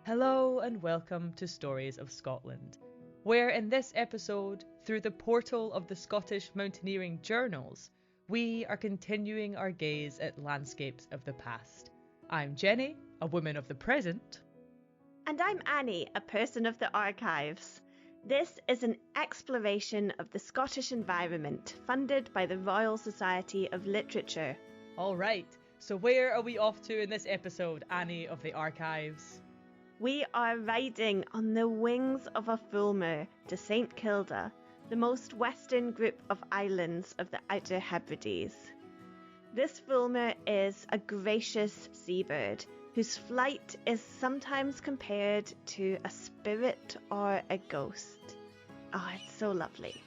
Hello and welcome to Stories of Scotland, where in this episode, through the portal of the Scottish Mountaineering Journals, we are continuing our gaze at landscapes of the past. I'm Jenny, a woman of the present. And I'm Annie, a person of the archives. This is an exploration of the Scottish environment funded by the Royal Society of Literature. All right, so where are we off to in this episode, Annie of the archives? We are riding on the wings of a fulmar to St Kilda, the most western group of islands of the Outer Hebrides. This fulmar is a gracious seabird whose flight is sometimes compared to a spirit or a ghost. Oh, it's so lovely.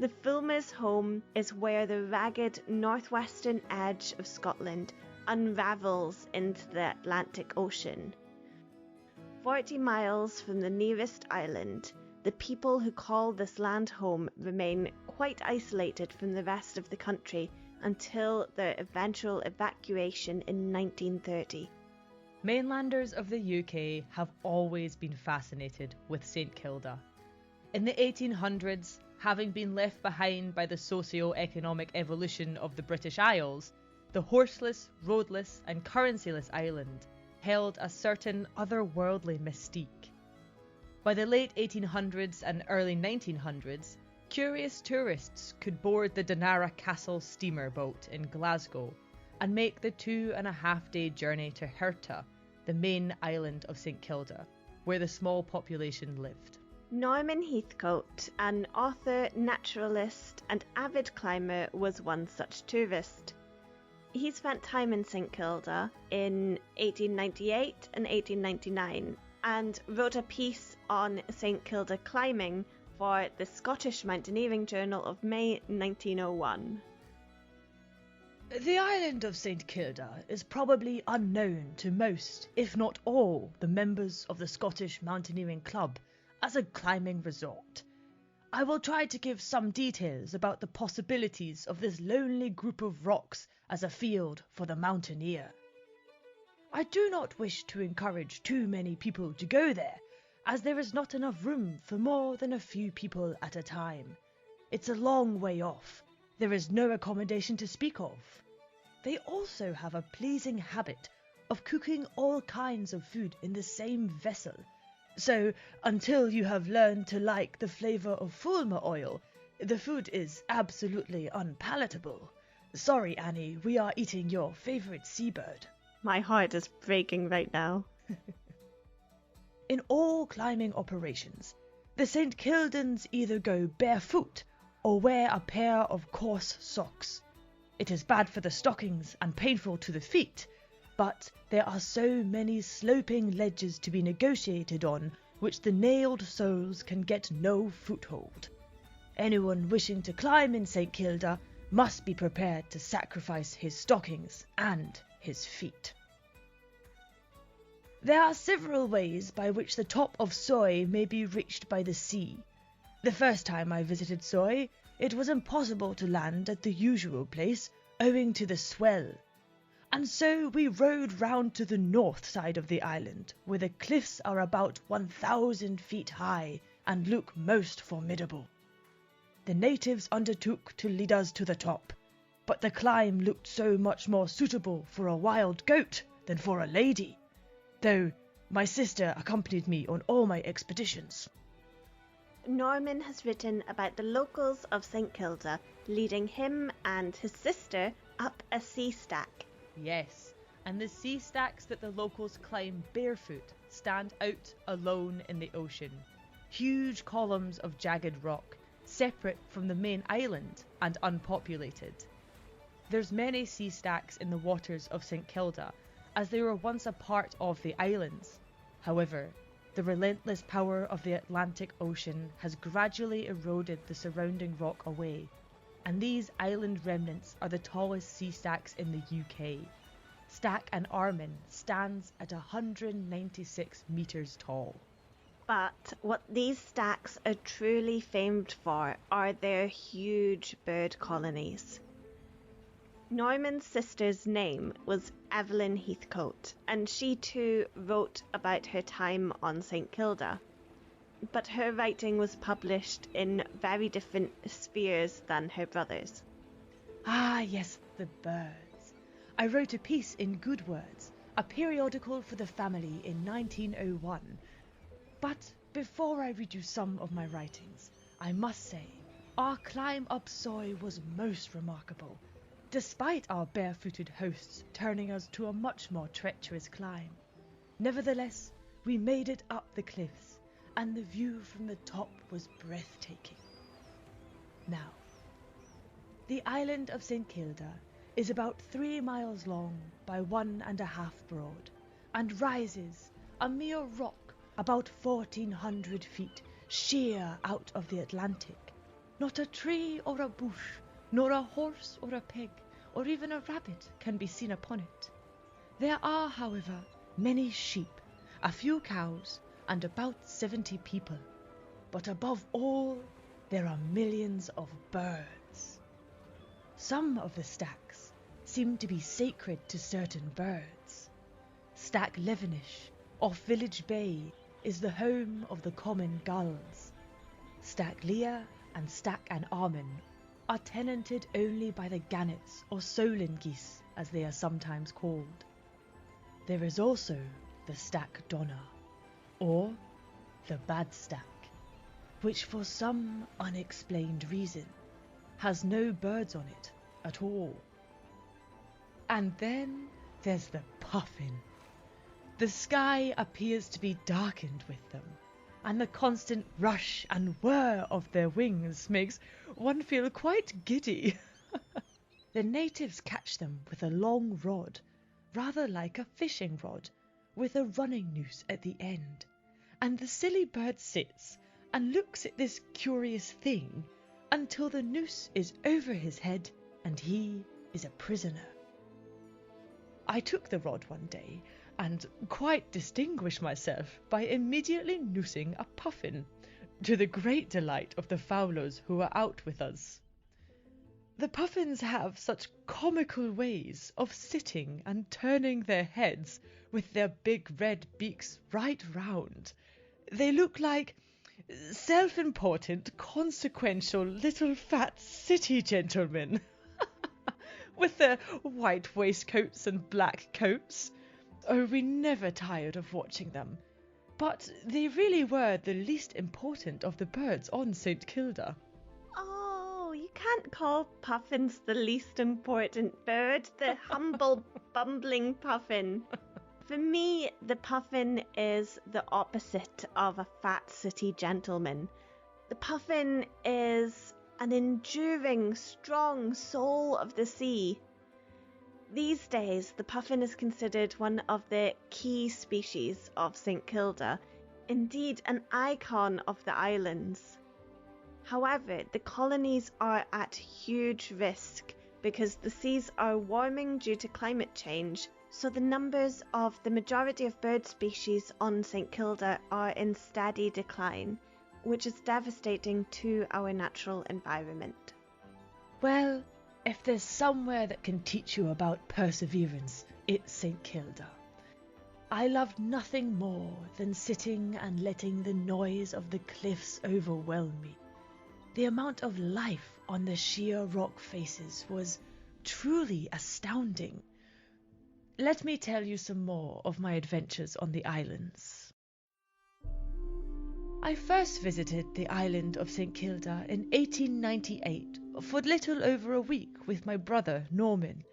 The fulmar's home is where the ragged northwestern edge of Scotland unravels into the Atlantic Ocean. 40 miles from the nearest island, the people who call this land home remain quite isolated from the rest of the country until their eventual evacuation in 1930. Mainlanders of the UK have always been fascinated with St Kilda. In the 1800s, having been left behind by the socio-economic evolution of the British Isles, the horseless, roadless and currencyless island held a certain otherworldly mystique. By the late 1800s and early 1900s, curious tourists could board the Dunara Castle steamer boat in Glasgow and make the 2.5-day journey to Herta, the main island of St Kilda, where the small population lived. Norman Heathcote, an author, naturalist and avid climber, was one such tourist. He spent time in St Kilda in 1898 and 1899 and wrote a piece on St Kilda climbing for the Scottish Mountaineering Journal of May 1901. The island of St Kilda is probably unknown to most, if not all, the members of the Scottish Mountaineering Club as a climbing resort. I will try to give some details about the possibilities of this lonely group of rocks as a field for the mountaineer. I do not wish to encourage too many people to go there, as there is not enough room for more than a few people at a time. It's a long way off. There is no accommodation to speak of. They also have a pleasing habit of cooking all kinds of food in the same vessel. So, until you have learned to like the flavour of fulmar oil, the food is absolutely unpalatable. Sorry, Annie, we are eating your favourite seabird. My heart is breaking right now. In all climbing operations, the St Kildans either go barefoot or wear a pair of coarse socks. It is bad for the stockings and painful to the feet, but there are so many sloping ledges to be negotiated on which the nailed soles can get no foothold. Anyone wishing to climb in St Kilda must be prepared to sacrifice his stockings and his feet. There are several ways by which the top of Soy may be reached by the sea. The first time I visited Soy, it was impossible to land at the usual place owing to the swell. And so we rode round to the north side of the island, where the cliffs are about 1,000 feet high and look most formidable. The natives undertook to lead us to the top, but the climb looked so much more suitable for a wild goat than for a lady, though my sister accompanied me on all my expeditions. Norman has written about the locals of St Kilda leading him and his sister up a sea stack. Yes, and the sea stacks that the locals climb barefoot stand out alone in the ocean. Huge columns of jagged rock, separate from the main island and unpopulated. There's many sea stacks in the waters of St Kilda, as they were once a part of the islands. However, the relentless power of the Atlantic Ocean has gradually eroded the surrounding rock away, and these island remnants are the tallest sea stacks in the UK. Stack and Armin stands at 196 metres tall. But what these stacks are truly famed for are their huge bird colonies. Norman's sister's name was Evelyn Heathcote, and she too wrote about her time on St Kilda. But her writing was published in very different spheres than her brother's. Ah, yes, the birds. I wrote a piece in Good Words, a periodical for the family in 1901. But before I read you some of my writings, I must say our climb up Soy was most remarkable, despite our barefooted hosts turning us to a much more treacherous climb. Nevertheless, we made it up the cliffs, and the view from the top was breathtaking. Now, the island of St Kilda is about 3 miles long by 1.5 broad, and rises, a mere rock, about 1,400 feet sheer out of the Atlantic. Not a tree or a bush, nor a horse or a pig, or even a rabbit can be seen upon it. There are, however, many sheep, a few cows, and about 70 people. But above all, there are millions of birds. Some of the stacks seem to be sacred to certain birds. Stack Levenish, off Village Bay, is the home of the common gulls. Stack Leah and Stack and Armin are tenanted only by the gannets or solin geese, as they are sometimes called. There is also the Stack Donna, or the Bad Stack, which for some unexplained reason has no birds on it at all. And then there's the puffin. The sky appears to be darkened with them, and the constant rush and whir of their wings makes one feel quite giddy. The natives catch them with a long rod, rather like a fishing rod, with a running noose at the end, and the silly bird sits and looks at this curious thing until the noose is over his head and he is a prisoner. I took the rod one day and quite distinguished myself by immediately noosing a puffin, to the great delight of the fowlers who were out with us. The puffins have such comical ways of sitting and turning their heads with their big red beaks right round. They look like self-important, consequential little fat city gentlemen, with their white waistcoats and black coats. Oh, we never tired of watching them. But they really were the least important of the birds on St Kilda. Oh, you can't call puffins the least important bird, the humble, bumbling puffin. For me, the puffin is the opposite of a fat city gentleman. The puffin is an enduring, strong soul of the sea. These days, the puffin is considered one of the key species of St Kilda, indeed an icon of the islands. However, the colonies are at huge risk because the seas are warming due to climate change, so the numbers of the majority of bird species on St Kilda are in steady decline, which is devastating to our natural environment. Well, if there's somewhere that can teach you about perseverance, it's St Kilda. I loved nothing more than sitting and letting the noise of the cliffs overwhelm me. The amount of life on the sheer rock faces was truly astounding. Let me tell you some more of my adventures on the islands. I first visited the island of St Kilda in 1898 for little over a week with my brother Norman.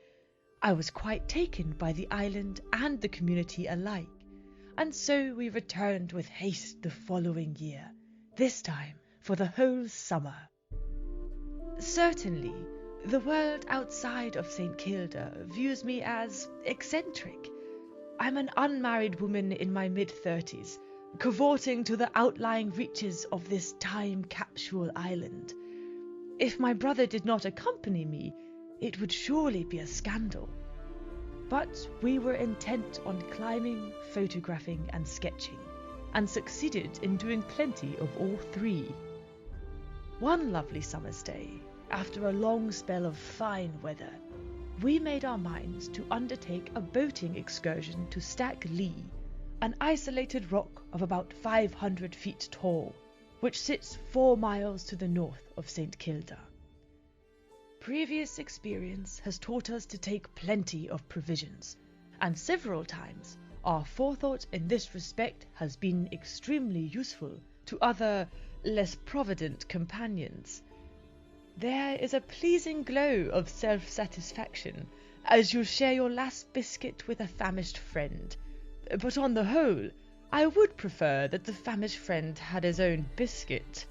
I was quite taken by the island and the community alike, and so we returned with haste the following year, this time for the whole summer. Certainly, the world outside of St Kilda views me as eccentric. I'm an unmarried woman in my mid-30s, cavorting to the outlying reaches of this time capsule island. If my brother did not accompany me, it would surely be a scandal. But we were intent on climbing, photographing and sketching. and succeeded in doing plenty of all three. One lovely summer's day, after a long spell of fine weather, we made our minds to undertake a boating excursion to Stack Lee, an isolated rock of about 500 feet tall, which sits 4 miles to the north of St Kilda. Previous experience has taught us to take plenty of provisions, and several times our forethought in this respect has been extremely useful to other, less provident companions. There is a pleasing glow of self-satisfaction as you share your last biscuit with a famished friend, but on the whole, I would prefer that the famished friend had his own biscuit.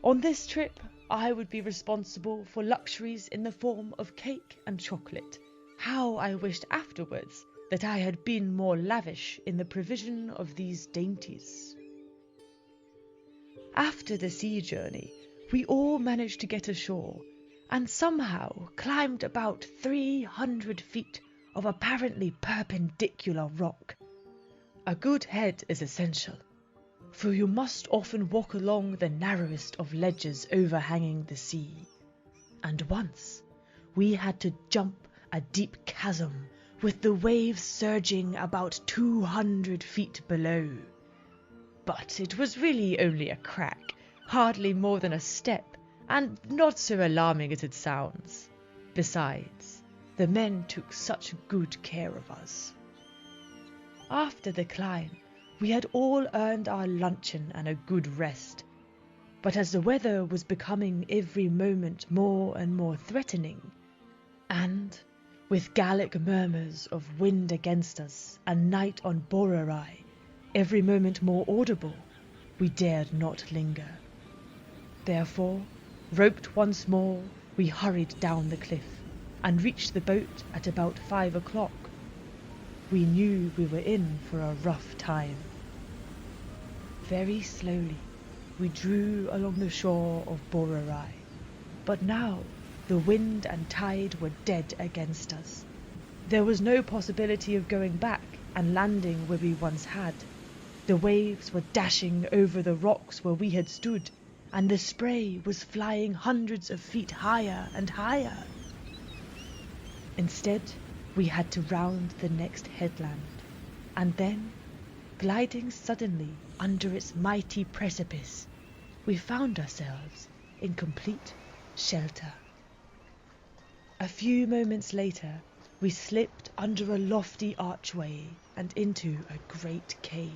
On this trip, I would be responsible for luxuries in the form of cake and chocolate. How I wished afterwards that I had been more lavish in the provision of these dainties. After the sea journey, we all managed to get ashore, and somehow climbed about 300 feet of apparently perpendicular rock. A good head is essential, for you must often walk along the narrowest of ledges overhanging the sea. And once we had to jump a deep chasm with the waves surging about 200 feet below. But it was really only a crack, hardly more than a step, and not so alarming as it sounds. Besides, the men took such good care of us. After the climb, we had all earned our luncheon and a good rest, but as the weather was becoming every moment more and more threatening, and, with Gaelic murmurs of wind against us and night on Borrai every moment more audible, we dared not linger. Therefore, roped once more, we hurried down the cliff and reached the boat at about 5 o'clock. We knew we were in for a rough time. Very slowly, we drew along the shore of Borrai, but now the wind and tide were dead against us. There was no possibility of going back and landing where we once had. The waves were dashing over the rocks where we had stood, and the spray was flying hundreds of feet higher and higher. Instead, we had to round the next headland, and then, gliding suddenly under its mighty precipice, we found ourselves in complete shelter. A few moments later, we slipped under a lofty archway and into a great cave.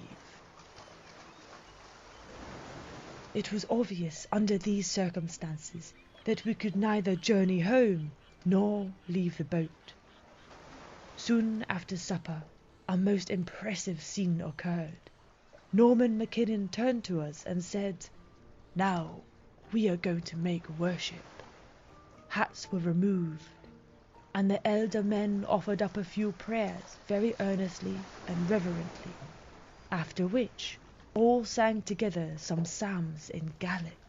It was obvious under these circumstances that we could neither journey home nor leave the boat. Soon after supper, a most impressive scene occurred. Norman MacKinnon turned to us and said, "Now we are going to make worship." Hats were removed, and the elder men offered up a few prayers very earnestly and reverently, after which all sang together some psalms in Gaelic.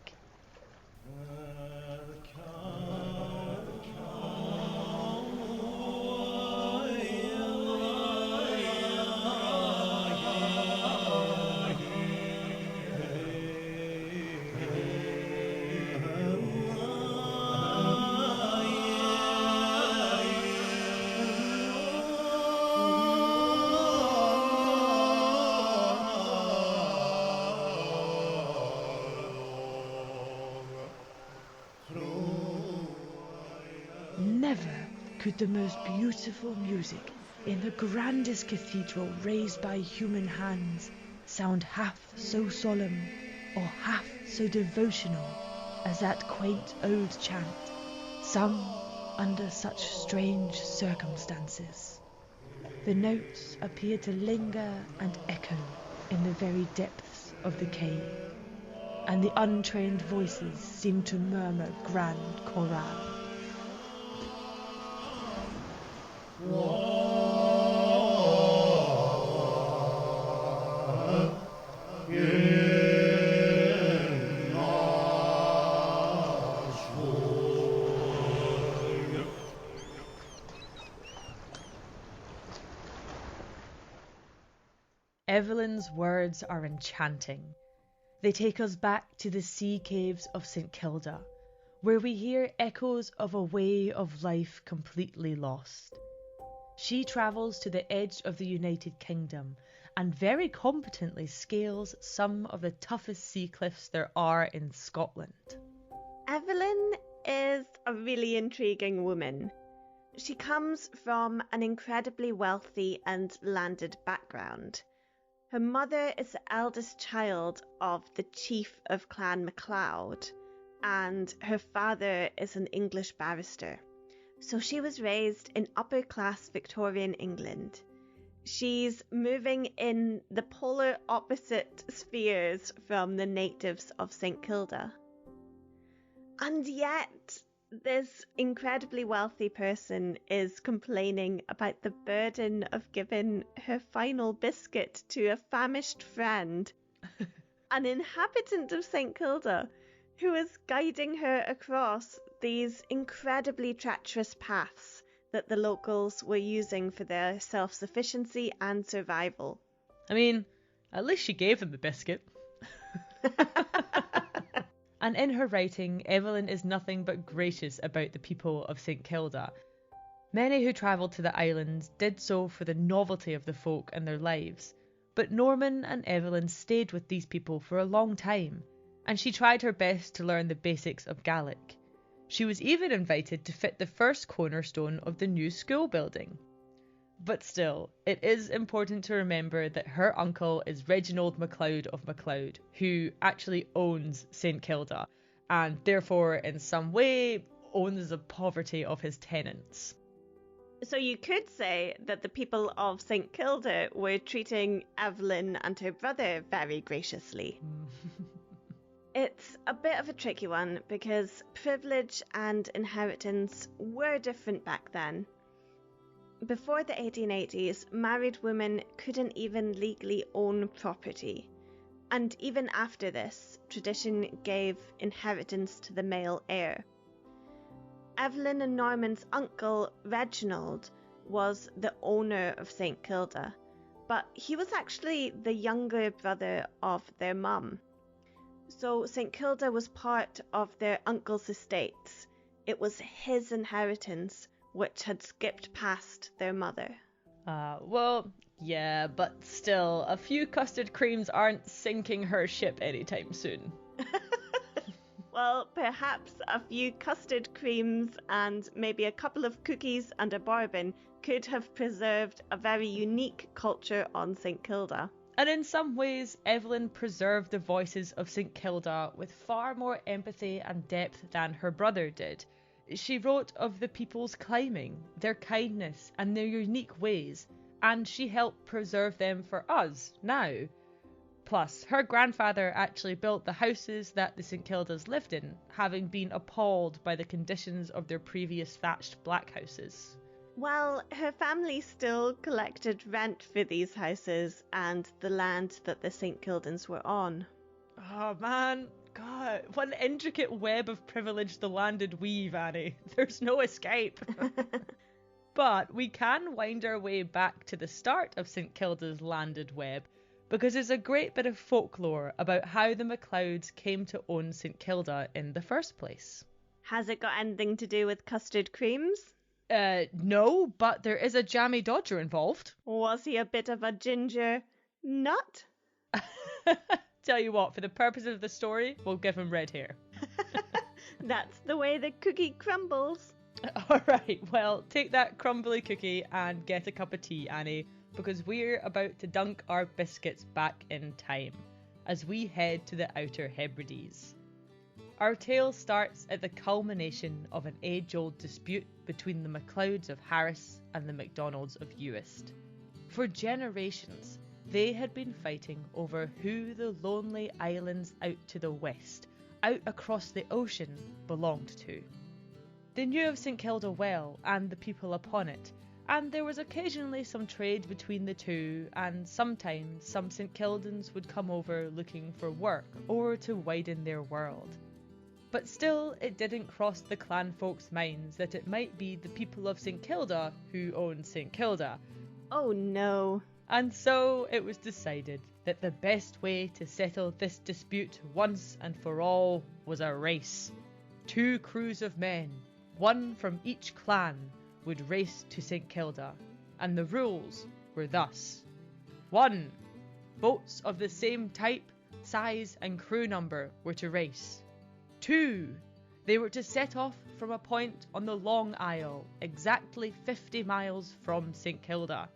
Never could the most beautiful music in the grandest cathedral raised by human hands sound half so solemn or half so devotional as that quaint old chant, sung under such strange circumstances. The notes appeared to linger and echo in the very depths of the cave, and the untrained voices seemed to murmur grand chorale. Evelyn's words are enchanting. They take us back to the sea caves of St Kilda, where we hear echoes of a way of life completely lost. She travels to the edge of the United Kingdom and very competently scales some of the toughest sea cliffs there are in Scotland. Evelyn is a really intriguing woman. She comes from an incredibly wealthy and landed background. Her mother is the eldest child of the chief of Clan MacLeod, and her father is an English barrister. So she was raised in upper-class Victorian England. She's moving in the polar opposite spheres from the natives of St Kilda. And yet, this incredibly wealthy person is complaining about the burden of giving her final biscuit to a famished friend, an inhabitant of St Kilda, who is guiding her across these incredibly treacherous paths that the locals were using for their self-sufficiency and survival. I mean, at least she gave them the biscuit. And in her writing, Evelyn is nothing but gracious about the people of St Kilda. Many who travelled to the islands did so for the novelty of the folk and their lives, but Norman and Evelyn stayed with these people for a long time, and she tried her best to learn the basics of Gaelic. She was even invited to fit the first cornerstone of the new school building. But still, it is important to remember that her uncle is Reginald MacLeod of MacLeod, who actually owns St Kilda, and therefore in some way owns the poverty of his tenants. So you could say that the people of St Kilda were treating Evelyn and her brother very graciously. It's a bit of a tricky one because privilege and inheritance were different back then. Before the 1880s, married women couldn't even legally own property. And even after this, tradition gave inheritance to the male heir. Evelyn and Norman's uncle, Reginald, was the owner of St Kilda, but he was actually the younger brother of their mum. So St Kilda was part of their uncle's estates. It was his inheritance, which had skipped past their mother. Well, yeah, but still, a few custard creams aren't sinking her ship anytime soon. Well, perhaps a few custard creams and maybe a couple of cookies and a bourbon could have preserved a very unique culture on St Kilda. And in some ways, Evelyn preserved the voices of St Kilda with far more empathy and depth than her brother did. She wrote of the people's climbing, their kindness and their unique ways, and she helped preserve them for us now. Plus, her grandfather actually built the houses that the St Kildas lived in, having been appalled by the conditions of their previous thatched black houses. Well, her family still collected rent for these houses and the land that the St Kildans were on. Oh man, God, what an intricate web of privilege the landed weave, Annie. There's no escape. But we can wind our way back to the start of St Kilda's landed web, because there's a great bit of folklore about how the MacLeods came to own St Kilda in the first place. Has it got anything to do with custard creams? No, but there is a jammy dodger involved. Was he a bit of a ginger nut? Tell you what, for the purpose of the story, we'll give him red hair. That's the way the cookie crumbles. Alright, well, take that crumbly cookie and get a cup of tea, Annie, because we're about to dunk our biscuits back in time, as we head to the Outer Hebrides. Our tale starts at the culmination of an age-old dispute between the MacLeods of Harris and the MacDonalds of Uist. For generations, they had been fighting over who the lonely islands out to the west, out across the ocean, belonged to. They knew of St Kilda well and the people upon it, and there was occasionally some trade between the two, and sometimes some St Kildans would come over looking for work or to widen their world. But still, it didn't cross the clan folks' minds that it might be the people of St Kilda who owned St Kilda. Oh no. And so it was decided that the best way to settle this dispute once and for all was a race. 2 crews of men, one from each clan, would race to St Kilda, and the rules were thus. 1. Boats of the same type, size and crew number were to race. 2. They were to set off from a point on the Long Isle, exactly 50 miles from St Kilda.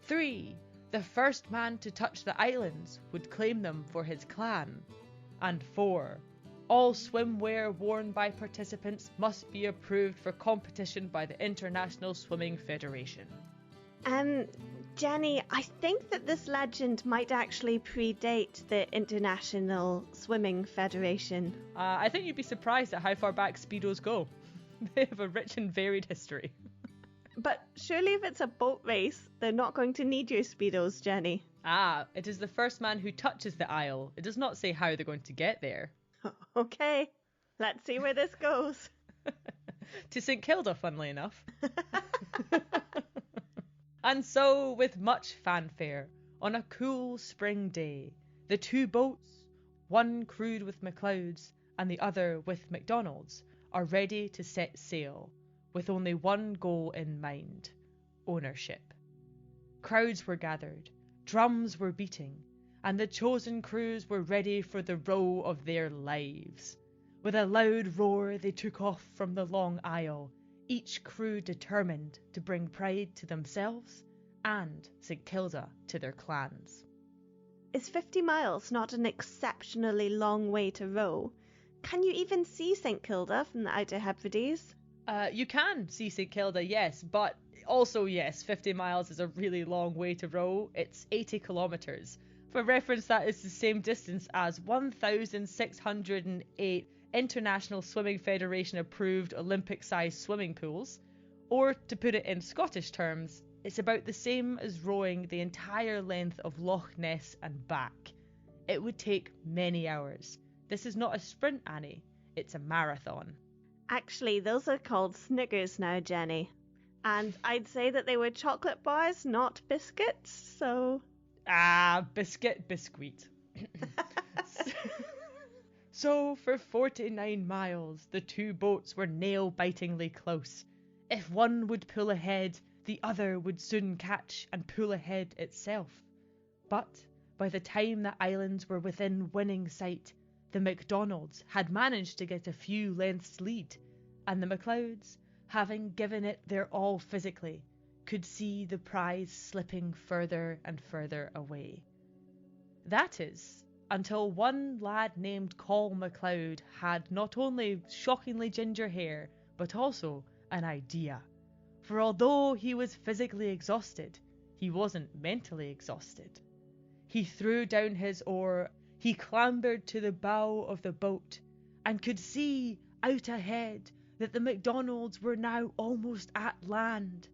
3. The first man to touch the islands would claim them for his clan. And 4. All swimwear worn by participants must be approved for competition by the International Swimming Federation. Jenny, I think that this legend might actually predate the International Swimming Federation. I think you'd be surprised at how far back Speedos go. They have a rich and varied history. But surely if it's a boat race, they're not going to need your Speedos, Jenny. It is the first man who touches the isle. It does not say how they're going to get there. Okay, let's see where this goes. To St Kilda, funnily enough. And so, with much fanfare, on a cool spring day, the 2 boats, one crewed with MacLeods and the other with MacDonalds, are ready to set sail, with only one goal in mind: ownership. Crowds were gathered, drums were beating, and the chosen crews were ready for the row of their lives. With a loud roar they took off from the Long Isle, each crew determined to bring pride to themselves and St Kilda to their clans. Is 50 miles not an exceptionally long way to row? Can you even see St Kilda from the Outer Hebrides? You can see St Kilda, yes, but also yes, 50 miles is a really long way to row. It's 80 kilometres. For reference, that is the same distance as 1,608 International Swimming Federation approved Olympic-sized swimming pools. Or, to put it in Scottish terms, it's about the same as rowing the entire length of Loch Ness and back. It would take many hours. This is not a sprint, Annie. It's a marathon. Actually, those are called Snickers now, Jenny. And I'd say that they were chocolate bars, not biscuits, so... Biscuit. So, for 49 miles, the 2 boats were nail-bitingly close. If one would pull ahead, the other would soon catch and pull ahead itself. But by the time the islands were within winning sight, the MacDonalds had managed to get a few lengths lead, and the MacLeods, having given it their all physically, could see the prize slipping further and further away. That is, until one lad named Col MacLeod had not only shockingly ginger hair, but also an idea. For although he was physically exhausted, he wasn't mentally exhausted. He threw down his oar, he clambered to the bow of the boat, and could see out ahead that the MacDonalds were now almost at land.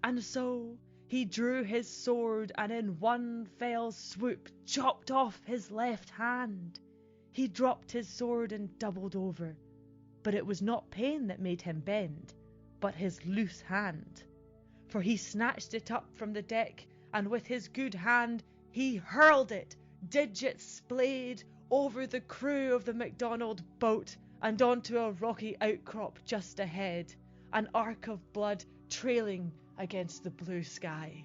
And so he drew his sword and in one fell swoop chopped off his left hand. He dropped his sword and doubled over, but it was not pain that made him bend, but his loose hand. For he snatched it up from the deck, and with his good hand he hurled it, digits splayed, over the crew of the MacDonald boat and onto a rocky outcrop just ahead, an arc of blood trailing against the blue sky.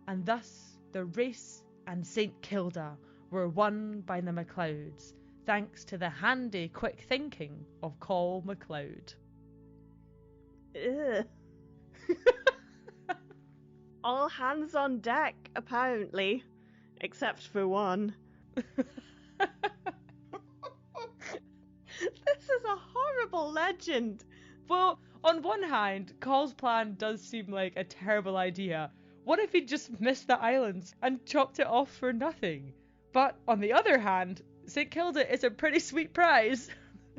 And thus the race and St Kilda were won by the MacLeods, thanks to the handy quick thinking of Col MacLeod. Ugh. All hands on deck, apparently. Except for one. This is a horrible legend. Well, on one hand, Col's plan does seem like a terrible idea. What if he'd just missed the islands and chopped it off for nothing? But on the other hand, St Kilda is a pretty sweet prize.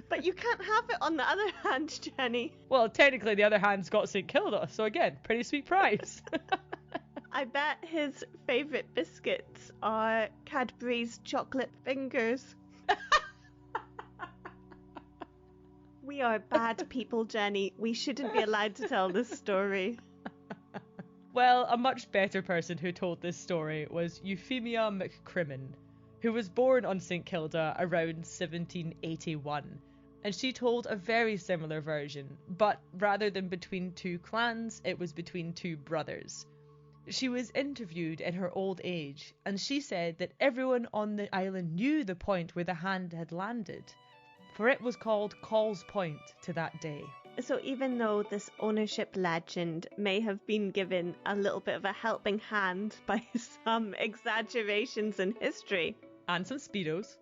But you can't have it on the other hand, Jenny. Well, technically the other hand's got St Kilda, so again, pretty sweet prize. I bet his favourite biscuits are Cadbury's chocolate fingers. We are bad people, Jenny. We shouldn't be allowed to tell this story. Well, a much better person who told this story was Euphemia McCrimmon, who was born on St Kilda around 1781, and she told a very similar version, but rather than between two clans, it was between two brothers. She was interviewed in her old age, and she said that everyone on the island knew the point where the hand had landed, for it was called Call's Point to that day. So even though this ownership legend may have been given a little bit of a helping hand by some exaggerations in history. And some Speedos.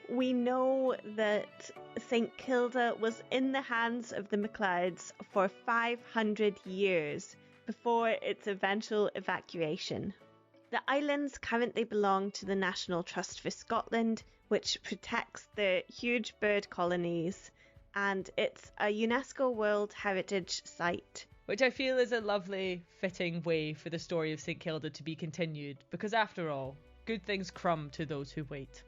We know that St Kilda was in the hands of the Macleods for 500 years before its eventual evacuation. The islands currently belong to the National Trust for Scotland, which protects the huge bird colonies, and it's a UNESCO World Heritage Site. Which I feel is a lovely, fitting way for the story of St Kilda to be continued, because after all, good things crumb to those who wait.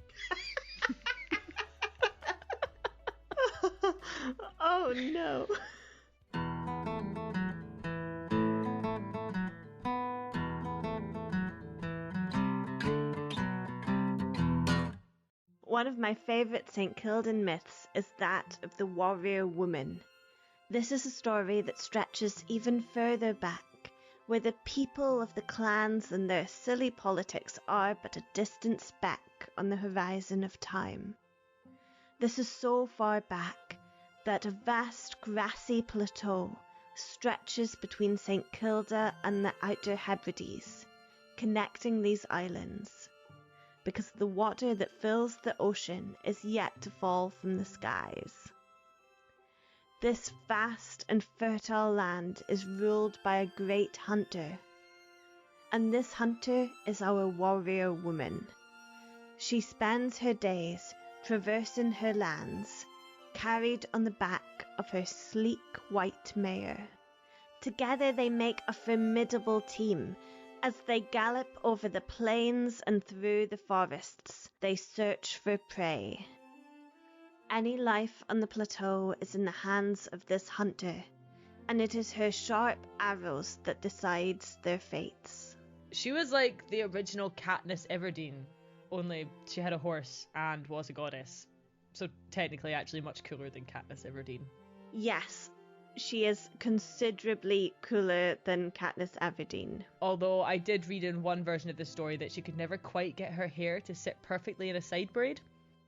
Oh no. One of my favourite St Kildan myths is that of the warrior woman. This is a story that stretches even further back, where the people of the clans and their silly politics are but a distant speck on the horizon of time. This is so far back that a vast grassy plateau stretches between St Kilda and the Outer Hebrides, connecting these islands, because the water that fills the ocean is yet to fall from the skies. This vast and fertile land is ruled by a great hunter, and this hunter is our warrior woman. She spends her days traversing her lands, carried on the back of her sleek white mare. Together they make a formidable team. As they gallop over the plains and through the forests, they search for prey. Any life on the plateau is in the hands of this hunter, and it is her sharp arrows that decides their fates. She was like the original Katniss Everdeen, only she had a horse and was a goddess. So technically actually much cooler than Katniss Everdeen. Yes. She is considerably cooler than Katniss Everdeen. Although I did read in one version of the story that she could never quite get her hair to sit perfectly in a side braid.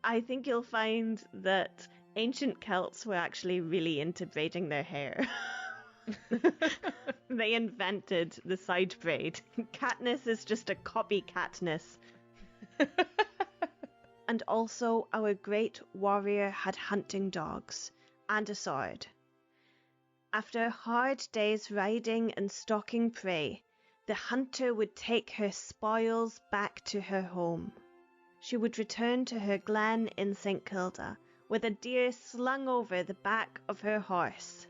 I think you'll find that ancient Celts were actually really into braiding their hair. They invented the side braid. Katniss is just a copycatness. And also, our great warrior had hunting dogs and a sword. After a hard day's riding and stalking prey, the hunter would take her spoils back to her home. She would return to her glen in St Kilda with a deer slung over the back of her horse,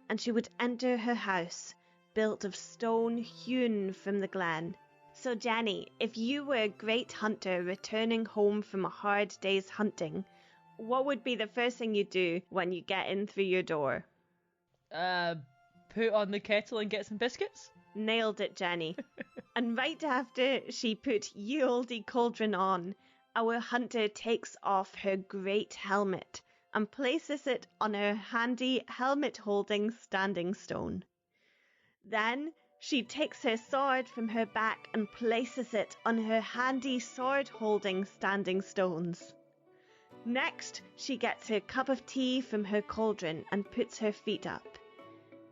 and she would enter her house, built of stone hewn from the glen. So Jenny, if you were a great hunter returning home from a hard day's hunting, what would be the first thing you do when you get in through your door? Put on the kettle and get some biscuits? Nailed it, Jenny. And right after she put ye olde cauldron on, our hunter takes off her great helmet and places it on her handy helmet-holding standing stone. Then she takes her sword from her back and places it on her handy sword-holding standing stones. Next, she gets her cup of tea from her cauldron and puts her feet up,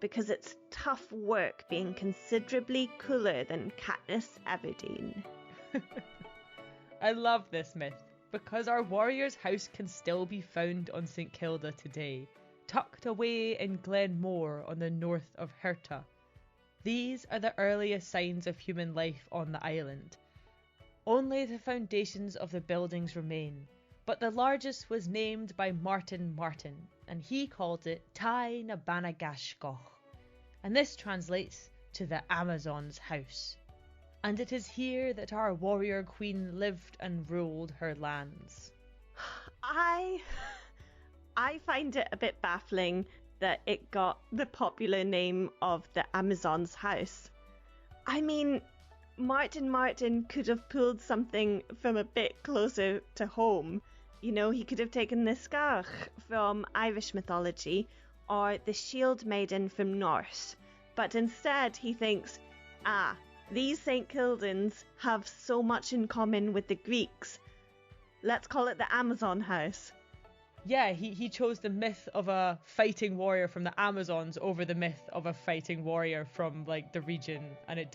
because it's tough work being considerably cooler than Katniss Everdeen. I love this myth, because our warrior's house can still be found on St Kilda today, tucked away in Glenmore on the north of Herta. These are the earliest signs of human life on the island. Only the foundations of the buildings remain, but the largest was named by Martin Martin, and he called it Tai na Banagashkoch, and this translates to the Amazon's house. And it is here that our warrior queen lived and ruled her lands. I find it a bit baffling that it got the popular name of the Amazon's house. I mean, Martin could have pulled something from a bit closer to home. You know, he could have taken the Scarch from Irish mythology or the Shield Maiden from Norse. But instead he thinks, these St Kildans have so much in common with the Greeks. Let's call it the Amazon house. Yeah, he chose the myth of a fighting warrior from the Amazons over the myth of a fighting warrior from, like, the region. And it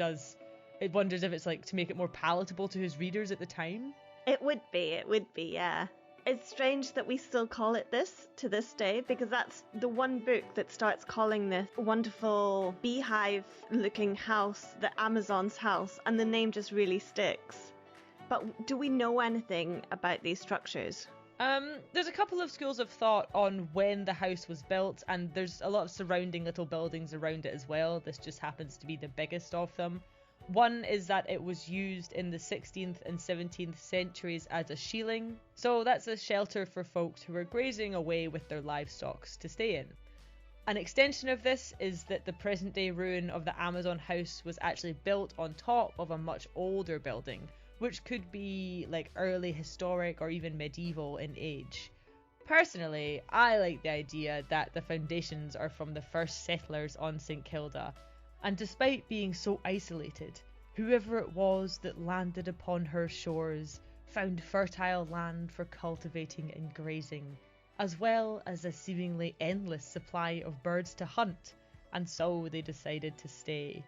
wonders if it's, like, to make it more palatable to his readers at the time. It would be, yeah. It's strange that we still call it this to this day, because that's the one book that starts calling this wonderful beehive-looking house the Amazon's house, and the name just really sticks. But do we know anything about these structures? There's a couple of schools of thought on when the house was built, and there's a lot of surrounding little buildings around it as well. This just happens to be the biggest of them. One is that it was used in the 16th and 17th centuries as a shieling, so that's a shelter for folks who were grazing away with their livestock to stay in. An extension of this is that the present day ruin of the Amazon house was actually built on top of a much older building, which could be like early historic or even medieval in age. Personally, I like the idea that the foundations are from the first settlers on St Kilda, and despite being so isolated, whoever it was that landed upon her shores found fertile land for cultivating and grazing, as well as a seemingly endless supply of birds to hunt, and so they decided to stay.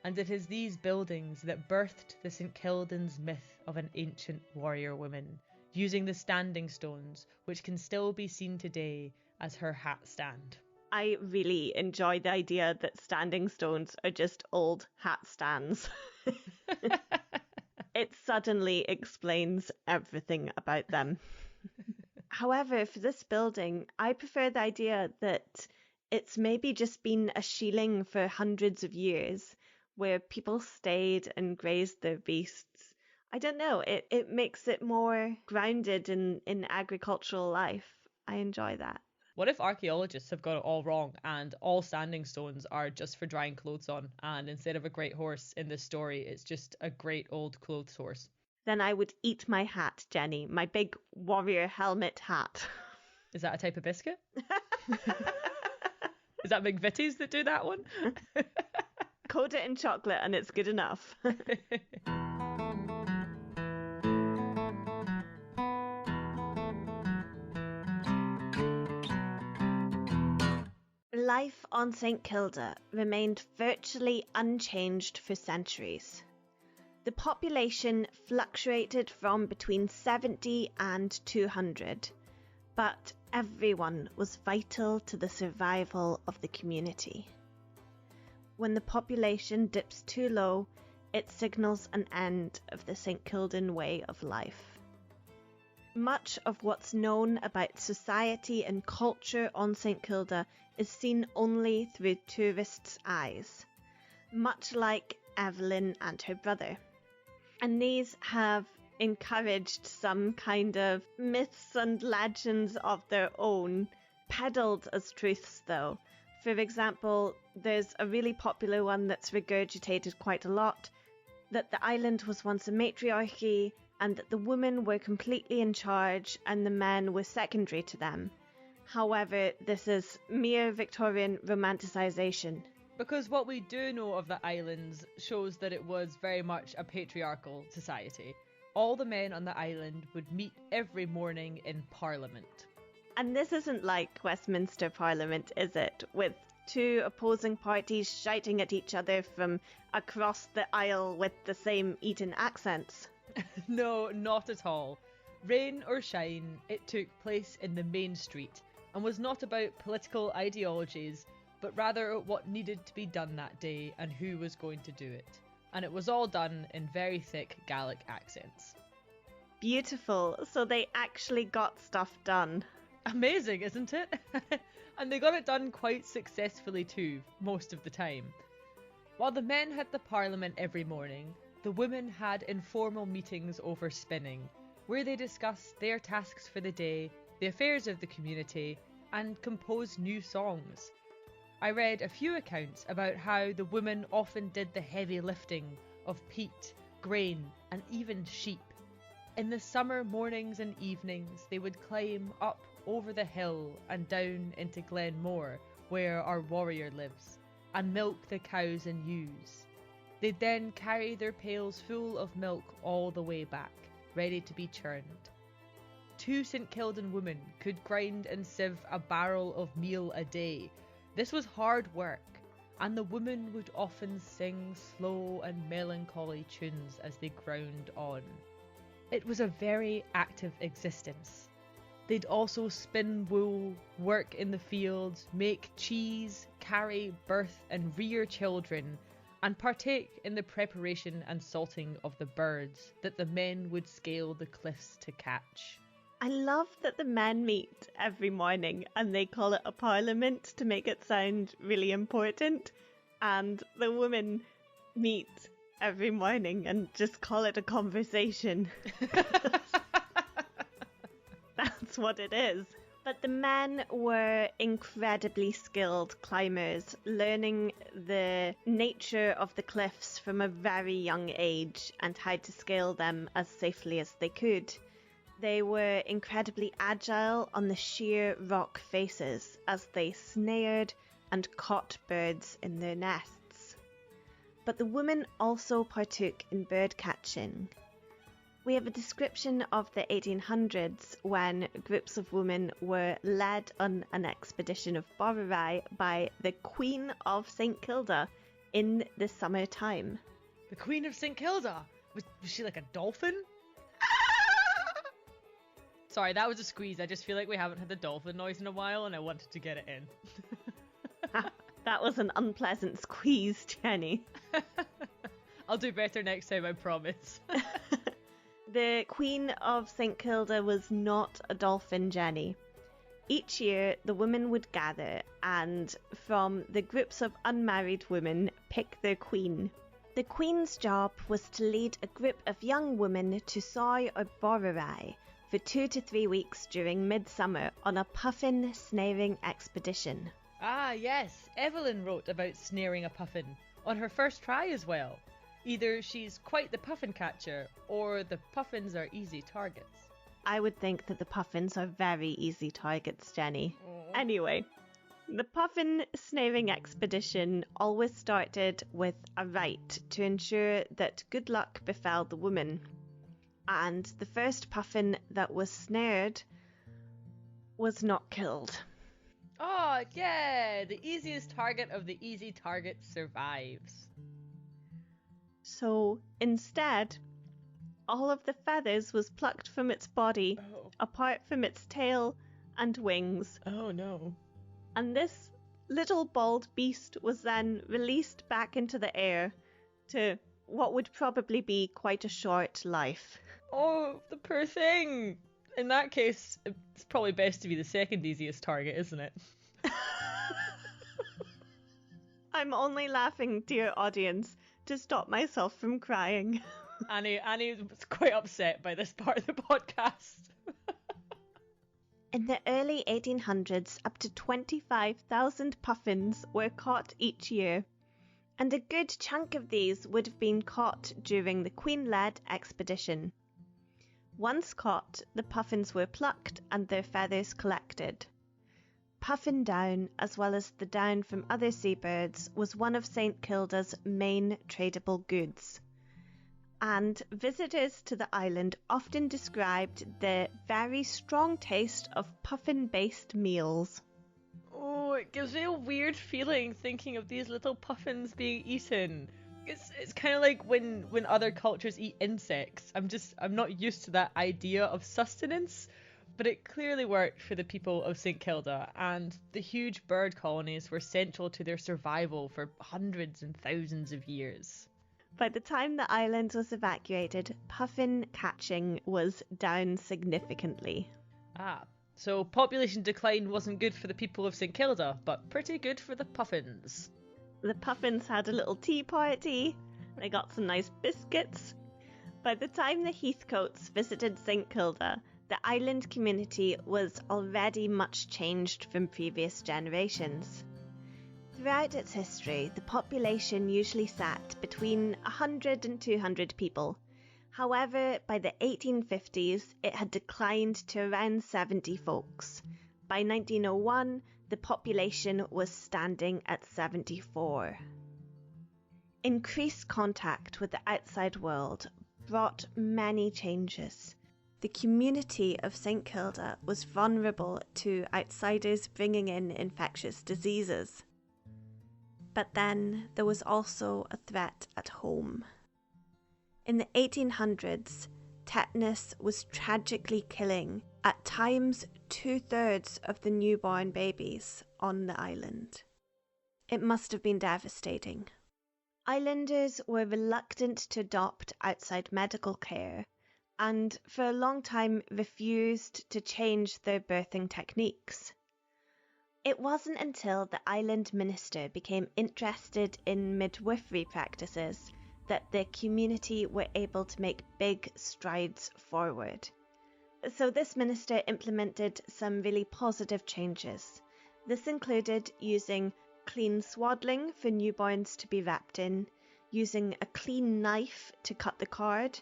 And it is these buildings that birthed the St Kildans myth of an ancient warrior woman, using the standing stones, which can still be seen today as her hat stand. I really enjoy the idea that standing stones are just old hat stands. It suddenly explains everything about them. However, for this building, I prefer the idea that it's maybe just been a shieling for hundreds of years, where people stayed and grazed their beasts. I don't know, it makes it more grounded in agricultural life. I enjoy that. What if archaeologists have got it all wrong and all standing stones are just for drying clothes on, and instead of a great horse in this story, it's just a great old clothes horse? Then I would eat my hat, Jenny, my big warrior helmet hat. Is that a type of biscuit? Is that McVitie's that do that one? Coat it in chocolate and it's good enough. Life on St Kilda remained virtually unchanged for centuries. The population fluctuated from between 70 and 200, but everyone was vital to the survival of the community. When the population dips too low, it signals an end of the St Kildan way of life. Much of what's known about society and culture on St Kilda is seen only through tourists' eyes, much like Evelyn and her brother. And these have encouraged some kind of myths and legends of their own, peddled as truths though. For example, there's a really popular one that's regurgitated quite a lot, that the island was once a matriarchy and that the women were completely in charge and the men were secondary to them. However, this is mere Victorian romanticisation. Because what we do know of the islands shows that it was very much a patriarchal society. All the men on the island would meet every morning in Parliament. And this isn't like Westminster Parliament, is it? With two opposing parties shouting at each other from across the aisle with the same Eton accents. No, not at all. Rain or shine, it took place in the main street and was not about political ideologies, but rather what needed to be done that day and who was going to do it. And it was all done in very thick Gaelic accents. Beautiful. So they actually got stuff done. Amazing, isn't it? And they got it done quite successfully too, most of the time. While the men had the Parliament every morning, the women had informal meetings over spinning, where they discussed their tasks for the day, the affairs of the community, and compose new songs. I read a few accounts about how the women often did the heavy lifting of peat, grain, and even sheep. In the summer mornings and evenings, they would climb up over the hill and down into Glenmore, where our warrior lives, and milk the cows and ewes. They'd then carry their pails full of milk all the way back, ready to be churned. 2 St Kildan women could grind and sieve a barrel of meal a day. This was hard work, and the women would often sing slow and melancholy tunes as they ground on. It was a very active existence. They'd also spin wool, work in the fields, make cheese, carry, birth and rear children, and partake in the preparation and salting of the birds that the men would scale the cliffs to catch. I love that the men meet every morning and they call it a parliament to make it sound really important, and the women meet every morning and just call it a conversation. That's what it is. But the men were incredibly skilled climbers, learning the nature of the cliffs from a very young age and how to scale them as safely as they could. They were incredibly agile on the sheer rock faces as they snared and caught birds in their nests. But the women also partook in bird catching. We have a description of the 1800s when groups of women were led on an expedition of Borrowry by the Queen of St Kilda in the summertime. The Queen of St Kilda? Was she like a dolphin? Sorry, that was a squeeze. I just feel like we haven't had the dolphin noise in a while and I wanted to get it in. That was an unpleasant squeeze, Jenny. I'll do better next time, I promise. The Queen of St Kilda was not a dolphin, Jenny. Each year, the women would gather and, from the groups of unmarried women, pick their queen. The queen's job was to lead a group of young women to Soy or Borrowry for 2 to 3 weeks during midsummer on a puffin snaring expedition. Ah, yes. Evelyn wrote about snaring a puffin on her first try as well. Either she's quite the puffin catcher, or the puffins are easy targets. I would think that the puffins are very easy targets, Jenny. Aww. Anyway, the puffin snaring expedition always started with a rite to ensure that good luck befell the woman. And the first puffin that was snared was not killed. Oh, yeah! The easiest target of the easy targets survives. So instead, all of the feathers was plucked from its body, apart from its tail and wings. Oh no. And this little bald beast was then released back into the air to what would probably be quite a short life. Oh, the poor thing! In that case, it's probably best to be the second easiest target, isn't it? I'm only laughing, dear audience, to stop myself from crying. Annie was quite upset by this part of the podcast. In the early 1800s, up to 25,000 puffins were caught each year, and a good chunk of these would have been caught during the Queen-led expedition. Once caught, the puffins were plucked and their feathers collected. Puffin down, as well as the down from other seabirds, was one of St Kilda's main tradable goods. And visitors to the island often described the very strong taste of puffin-based meals. Oh, it gives me a weird feeling thinking of these little puffins being eaten. It's kind of like when other cultures eat insects. I'm not used to that idea of sustenance, but it clearly worked for the people of St Kilda, and the huge bird colonies were central to their survival for hundreds and thousands of years. By the time the island was evacuated, puffin catching was down significantly. Ah, so population decline wasn't good for the people of St Kilda, but pretty good for the puffins. The puffins had a little tea party, they got some nice biscuits. By the time the Heathcotes visited St Kilda, The island community was already much changed from previous generations. Throughout its history, the population usually sat between 100 and 200 people. However, by the 1850s, it had declined to around 70 folks. By 1901, the population was standing at 74. Increased contact with the outside world brought many changes. The community of St Kilda was vulnerable to outsiders bringing in infectious diseases. But then there was also a threat at home. In the 1800s, tetanus was tragically killing, at times 2/3 of the newborn babies on the island. It must have been devastating. Islanders were reluctant to adopt outside medical care, and for a long time refused to change their birthing techniques. It wasn't until the island minister became interested in midwifery practices that the community were able to make big strides forward. So this minister implemented some really positive changes. This included using clean swaddling for newborns to be wrapped in, using a clean knife to cut the cord,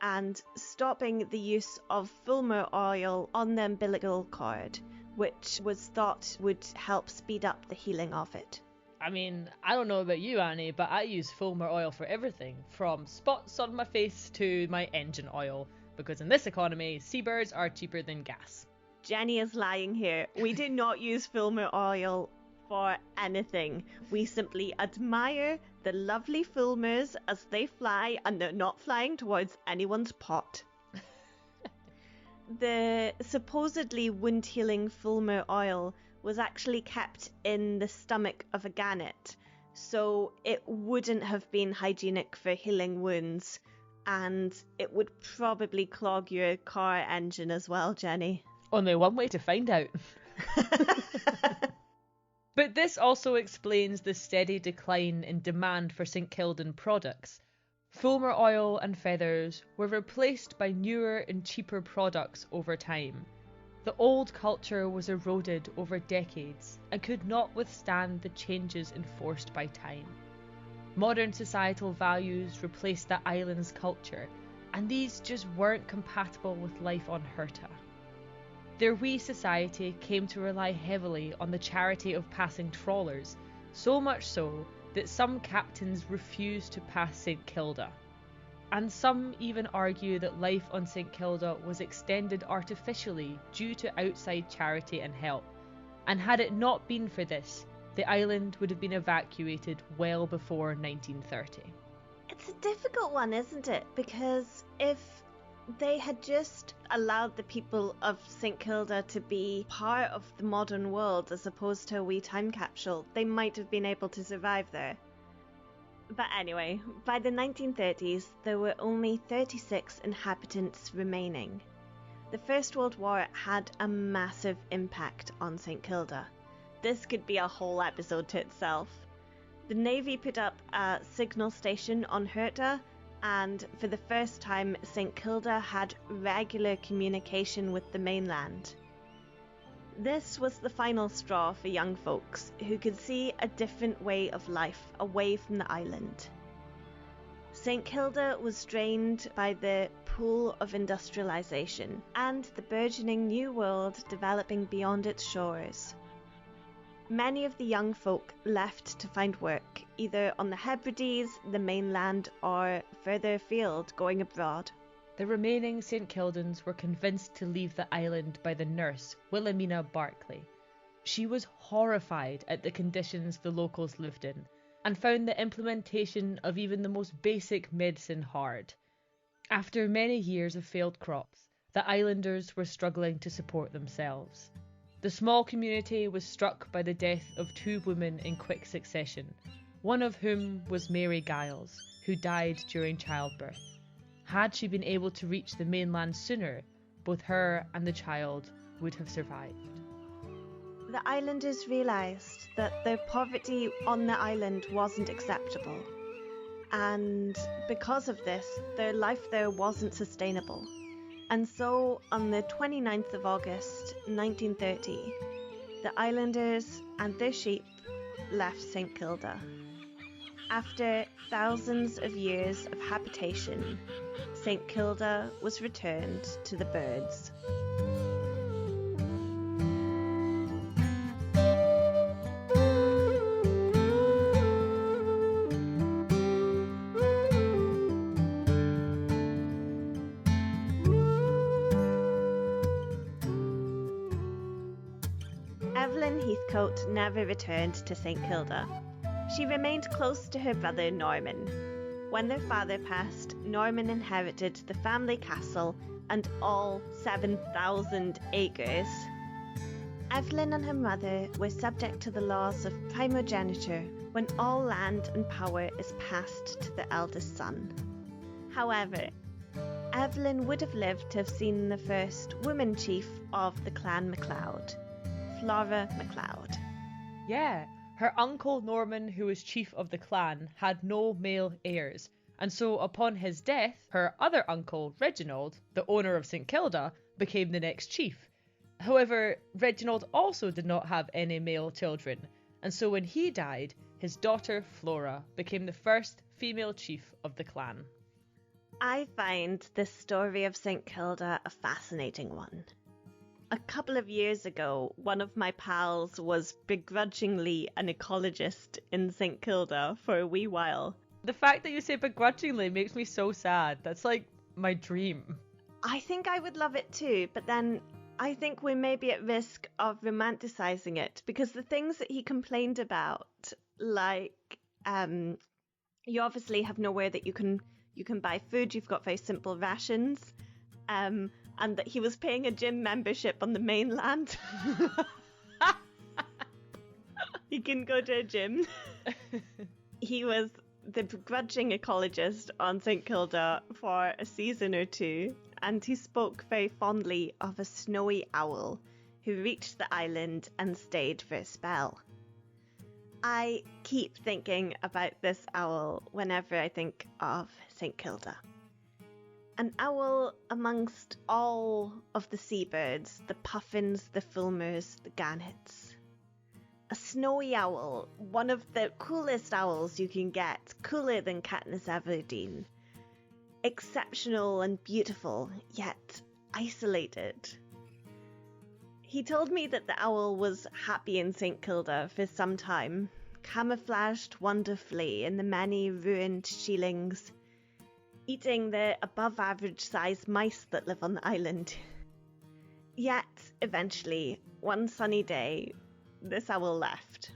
and stopping the use of fulmar oil on the umbilical cord, which was thought would help speed up the healing of it. I mean, I don't know about you, Annie, but I use fulmar oil for everything, from spots on my face to my engine oil, because in this economy, seabirds are cheaper than gas. Jenny is lying here. We do not use fulmar oil for anything. We simply admire the lovely fulmars as they fly, and they're not flying towards anyone's pot. The supposedly wound-healing fulmar oil was actually kept in the stomach of a gannet, so it wouldn't have been hygienic for healing wounds, and it would probably clog your car engine as well, Jenny. Only one way to find out. But this also explains the steady decline in demand for St Kildan products. Fulmar oil and feathers were replaced by newer and cheaper products over time. The old culture was eroded over decades and could not withstand the changes enforced by time. Modern societal values replaced the island's culture, and these just weren't compatible with life on Herta. Their wee society came to rely heavily on the charity of passing trawlers, so much so that some captains refused to pass St Kilda. And some even argue that life on St Kilda was extended artificially due to outside charity and help, and had it not been for this, the island would have been evacuated well before 1930. It's a difficult one, isn't it? Because if they had just allowed the people of St Kilda to be part of the modern world as opposed to a wee time capsule, they might have been able to survive there. But anyway, by the 1930s, there were only 36 inhabitants remaining. The First World War had a massive impact on St Kilda. This could be a whole episode to itself. The Navy put up a signal station on Herta, and for the first time, St Kilda had regular communication with the mainland. This was the final straw for young folks who could see a different way of life away from the island. St Kilda was drained by the pool of industrialisation and the burgeoning new world developing beyond its shores. Many of the young folk left to find work, either on the Hebrides, the mainland, or further afield, going abroad. The remaining St Kildans were convinced to leave the island by the nurse, Wilhelmina Barclay. She was horrified at the conditions the locals lived in, and found the implementation of even the most basic medicine hard. After many years of failed crops, the islanders were struggling to support themselves. The small community was struck by the death of two women in quick succession, one of whom was Mary Giles, who died during childbirth. Had she been able to reach the mainland sooner, both her and the child would have survived. The islanders realised that their poverty on the island wasn't acceptable, and because of this, their life there wasn't sustainable. And so, on the 29th of August 1930, the islanders and their sheep left St Kilda. After thousands of years of habitation, St Kilda was returned to the birds. Evelyn Heathcote never returned to St Kilda. She remained close to her brother Norman. When their father passed, Norman inherited the family castle and all 7,000 acres. Evelyn and her mother were subject to the laws of primogeniture when all land and power is passed to the eldest son. However, Evelyn would have lived to have seen the first woman chief of the clan MacLeod, Flora MacLeod. Yeah, her uncle Norman, who was chief of the clan, had no male heirs, and so upon his death, her other uncle, Reginald, the owner of St Kilda, became the next chief. However, Reginald also did not have any male children, and so when he died, his daughter Flora became the first female chief of the clan. I find this story of St Kilda a fascinating one. A couple of years ago, one of my pals was begrudgingly an ecologist in St Kilda for a wee while. The fact that you say begrudgingly makes me so sad. That's like my dream. I think I would love it too, but then I think we may be at risk of romanticising it, because the things that he complained about, like you obviously have nowhere that you can buy food, you've got very simple rations, and that he was paying a gym membership on the mainland. He can go to a gym. He was the begrudging ecologist on St Kilda for a season or two, and he spoke very fondly of a snowy owl who reached the island and stayed for a spell. I keep thinking about this owl whenever I think of St Kilda. An owl amongst all of the seabirds, the puffins, the fulmars, the gannets. A snowy owl, one of the coolest owls you can get, cooler than Katniss Everdeen. Exceptional and beautiful, yet isolated. He told me that the owl was happy in St Kilda for some time, camouflaged wonderfully in the many ruined sheilings, eating the above-average sized mice that live on the island. Yet, eventually, one sunny day, this owl left,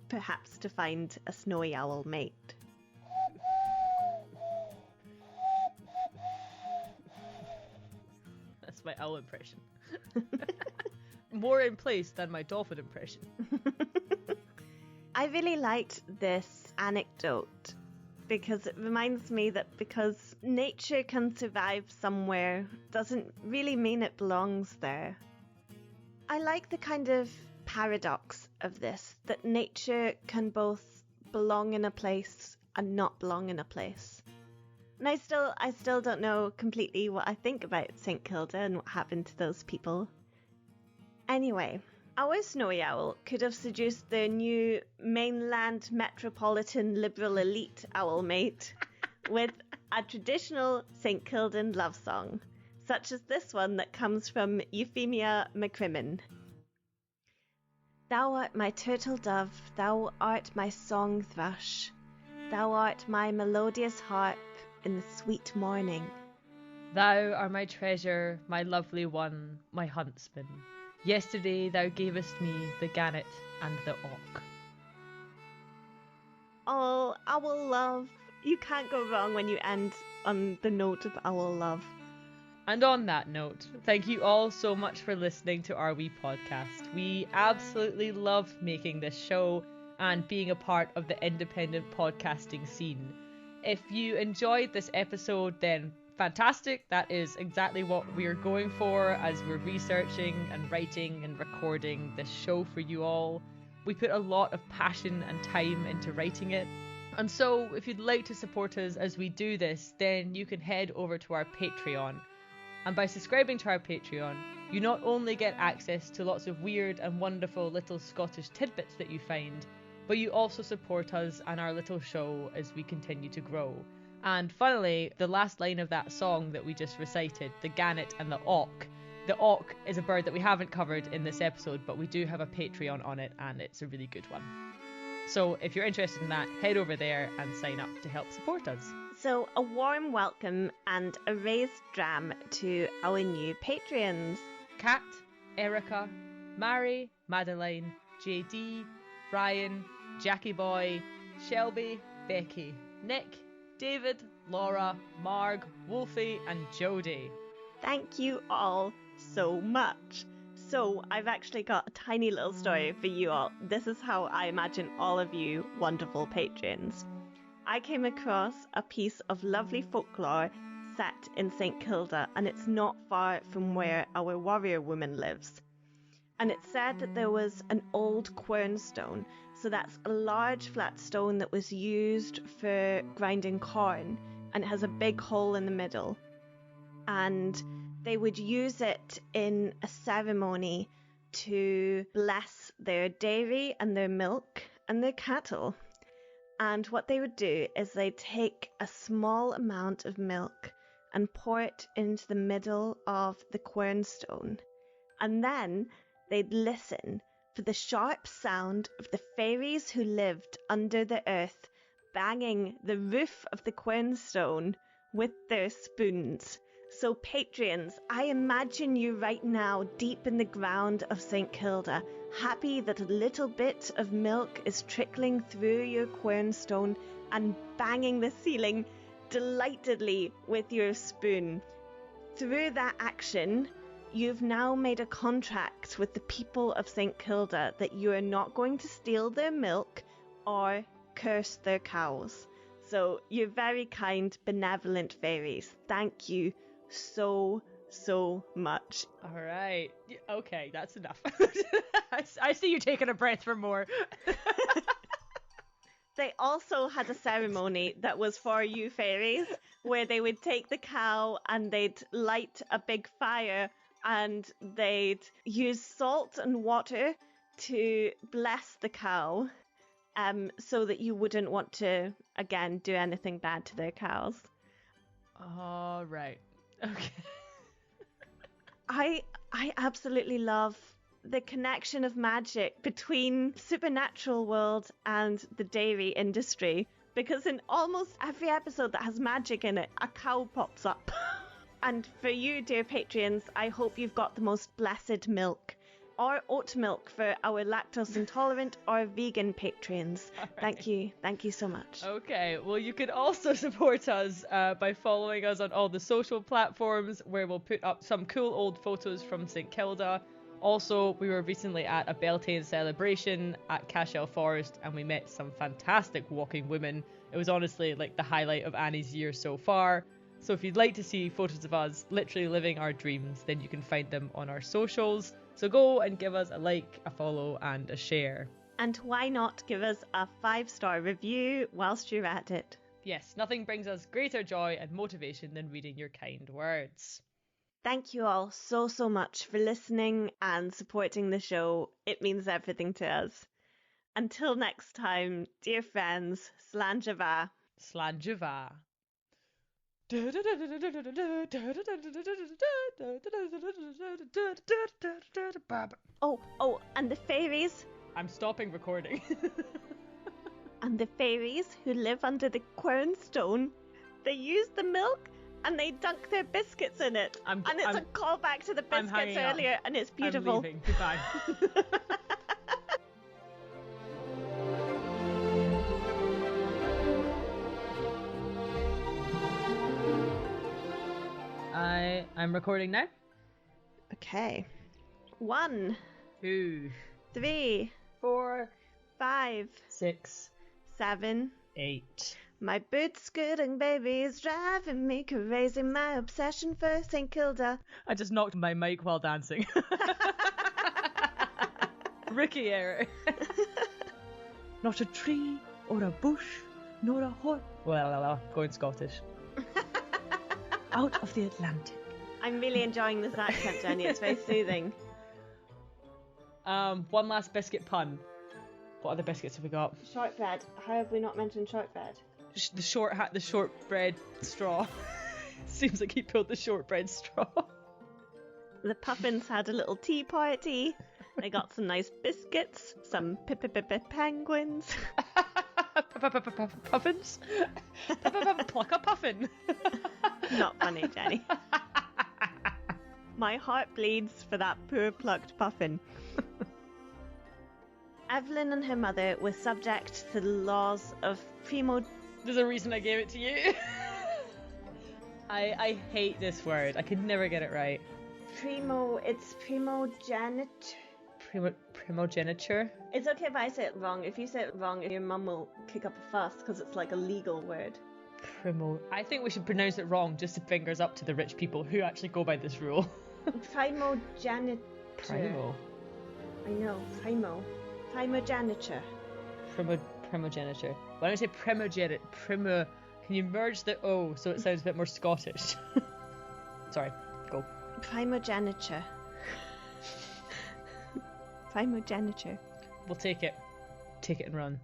perhaps to find a snowy owl mate. That's my owl impression. More in place than my dolphin impression. I really liked this anecdote because it reminds me that because nature can survive somewhere doesn't really mean it belongs there. I like the kind of paradox of this, that nature can both belong in a place and not belong in a place. And I still don't know completely what I think about St Kilda and what happened to those people. Anyway, our snowy owl could have seduced their new mainland metropolitan liberal elite owl mate with a traditional St Kildan love song, such as this one that comes from Euphemia McCrimmon. Thou art my turtle dove, thou art my song thrush, thou art my melodious harp in the sweet morning. Thou art my treasure, my lovely one, my huntsman. Yesterday thou gavest me the gannet and the auk. Oh, owl love. You can't go wrong when you end on the note of owl love. And on that note, thank you all so much for listening to our wee podcast. We absolutely love making this show and being a part of the independent podcasting scene. If you enjoyed this episode, then fantastic. That is exactly what we're going for as we're researching and writing and recording this show for you all. We put a lot of passion and time into writing it. And so if you'd like to support us as we do this, then you can head over to our Patreon. And by subscribing to our Patreon, you not only get access to lots of weird and wonderful little Scottish tidbits that you find, but you also support us and our little show as we continue to grow. And finally, the last line of that song that we just recited, the gannet and the auk. The auk is a bird that we haven't covered in this episode, but we do have a Patreon on it, and it's a really good one. So if you're interested in that, head over there and sign up to help support us. So a warm welcome and a raised dram to our new Patreons. Kat, Erica, Mary, Madeline, JD, Brian, Jackie Boy, Shelby, Becky, Nick, David, Laura, Marg, Wolfie and Jodie. Thank you all so much. So I've actually got a tiny little story for you all. This is how I imagine all of you wonderful patrons. I came across a piece of lovely folklore set in St Kilda, and it's not far from where our warrior woman lives. And it said that there was an old quernstone, so that's a large flat stone that was used for grinding corn, and it has a big hole in the middle. And they would use it in a ceremony to bless their dairy and their milk and their cattle. And what they would do is they'd take a small amount of milk and pour it into the middle of the quernstone. And then they'd listen for the sharp sound of the fairies who lived under the earth banging the roof of the quernstone with their spoons. So Patreons, I imagine you right now deep in the ground of St Kilda, happy that a little bit of milk is trickling through your quernstone and banging the ceiling delightedly with your spoon. Through that action, you've now made a contract with the people of St Kilda that you are not going to steal their milk or curse their cows. So you're very kind, benevolent fairies. Thank you so much. All right. Okay, that's enough. I see you taking a breath for more. They also had a ceremony that was for you fairies, where they would take the cow and they'd light a big fire and they'd use salt and water to bless the cow, so that you wouldn't want to, again, do anything bad to their cows. All right. Okay. I absolutely love the connection of magic between supernatural world and the dairy industry, because in almost every episode that has magic in it, a cow pops up. And for you, dear Patreons, I hope you've got the most blessed milk, or oat milk for our lactose intolerant or vegan patrons. Right. Thank you so much. Okay, well, you can also support us by following us on all the social platforms, where we'll put up some cool old photos from St Kilda. Also, we were recently at a Beltane celebration at Cashel Forest, and we met some fantastic walking women. It was honestly like the highlight of Annie's year so far. So if you'd like to see photos of us literally living our dreams, then you can find them on our socials. So go and give us a like, a follow and a share. And why not give us a 5-star review whilst you're at it? Yes, nothing brings us greater joy and motivation than reading your kind words. Thank you all so much for listening and supporting the show. It means everything to us. Until next time, dear friends, Slán Java. Slán Java. Oh, and the fairies. I'm stopping recording. And the fairies who live under the quernstone, they use the milk and they dunk their biscuits in it. And it's a callback to the biscuits earlier, and it's beautiful. I'm leaving. Goodbye. I'm recording now. Okay. 1, 2, 3, 4, 5, 6, 7, 8. My boot-scooting baby is driving me crazy. My obsession for St Kilda. I just knocked my mic while dancing. Rookie error. Not a tree or a bush nor a horse. Well, going Scottish. Out of the Atlantic I'm really enjoying this accent, Jenny. It's very soothing. One last biscuit pun. What other biscuits have we got? Shortbread. How have we not mentioned shortbread? The shortbread straw. Seems like he pulled the shortbread straw. The puffins had a little tea party. They got some nice biscuits, some penguins. Puffins? Pluck a puffin. Not funny, Jenny. My heart bleeds for that poor plucked puffin. Evelyn and her mother were subject to the laws of There's a reason I gave it to you. I hate this word. I could never get it right. Primogeniture? It's okay if I say it wrong. If you say it wrong, your mum will kick up a fuss because it's like a legal word. I think we should pronounce it wrong just to fingers up to the rich people who actually go by this rule. Primogeniture. Primo? I know, primogeniture. Primogeniture. Why don't I say can you merge the O so it sounds a bit more Scottish? Sorry, go. Primogeniture. Primogeniture. We'll take it. Take it and run.